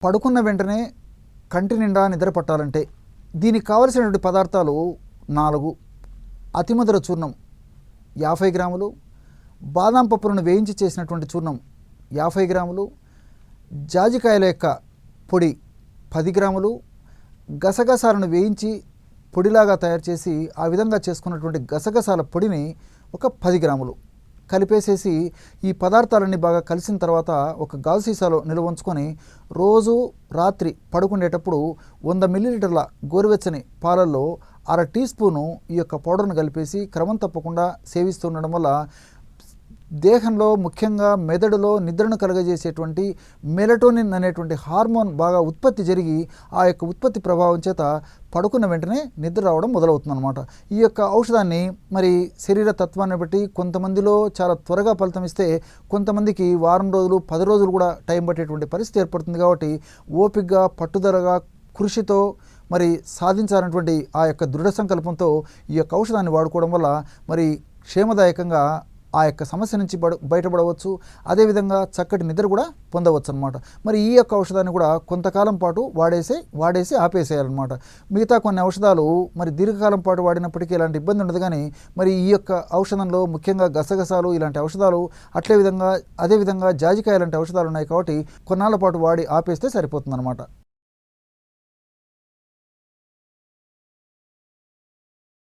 పడుకున్న వెంటనే కంటి నిండా నిద్ర పట్టాలంటే దీనికి కావలసినటువంటి పదార్థాలు 4. అతిమధుర చూర్ణం 50 గ్రాములు, బాదాం పప్పులను వేయించి చేసినటువంటి చూర్ణం 50 గ్రాములు, జాజికాయల యొక్క పొడి 10 గ్రాములు, గసగసాలను వేయించి పొడిలాగా తయారు చేసి ఆ విధంగా చేసుకున్నటువంటి గసగసాల పొడిని ఒక 10 గ్రాములు కలిపేసేసి ఈ పదార్థాలన్నీ బాగా కలిసిన తర్వాత ఒక గాజు సీసాలో నిల్వ ఉంచుకొని రోజు రాత్రి పడుకునేటప్పుడు 100 మిల్లీలీటర్ల గోరువెచ్చని పాలల్లో 1/2 టీ స్పూను ఈ యొక్క పౌడర్ను కలిపేసి క్రమం తప్పకుండా సేవిస్తుండడం వల్ల దేహంలో ముఖ్యంగా మెదడులో నిద్రను కలుగజేసేటువంటి మెలటోనిన్ అనేటువంటి హార్మోన్ బాగా ఉత్పత్తి జరిగి ఆ యొక్క ఉత్పత్తి ప్రభావం చేత పడుకున్న వెంటనే నిద్ర రావడం మొదలవుతుందన్నమాట. ఈ యొక్క ఔషధాన్ని మరి శరీర తత్వాన్ని బట్టి కొంతమందిలో చాలా త్వరగా ఫలితం ఇస్తే కొంతమందికి వారం రోజులు 10 రోజులు కూడా టైం పట్టేటువంటి పరిస్థితి ఏర్పడుతుంది. కాబట్టి ఓపికగా పట్టుదలగా కృషితో మరి సాధించాలన్నటువంటి ఆ యొక్క దృఢ సంకల్పంతో ఈ యొక్క ఔషధాన్ని వాడుకోవడం వల్ల మరి క్షేమదాయకంగా ఆ యొక్క సమస్య నుంచి బయటపడవచ్చు. అదేవిధంగా చక్కటి నిద్ర కూడా పొందవచ్చు అనమాట. మరి ఈ యొక్క ఔషధాన్ని కూడా కొంతకాలం పాటు వాడేసి ఆపేసేయాలన్నమాట. మిగతా కొన్ని ఔషధాలు మరి దీర్ఘకాలం పాటు వాడినప్పటికీ ఎలాంటి ఇబ్బంది ఉండదు. కానీ మరి ఈ యొక్క ఔషధంలో ముఖ్యంగా గసగసాలు ఇలాంటి ఔషధాలు అదేవిధంగా జాజికాయ లాంటి ఔషధాలు ఉన్నాయి. కాబట్టి కొన్నాళ్ళ పాటు వాడి ఆపేస్తే సరిపోతుందన్నమాట.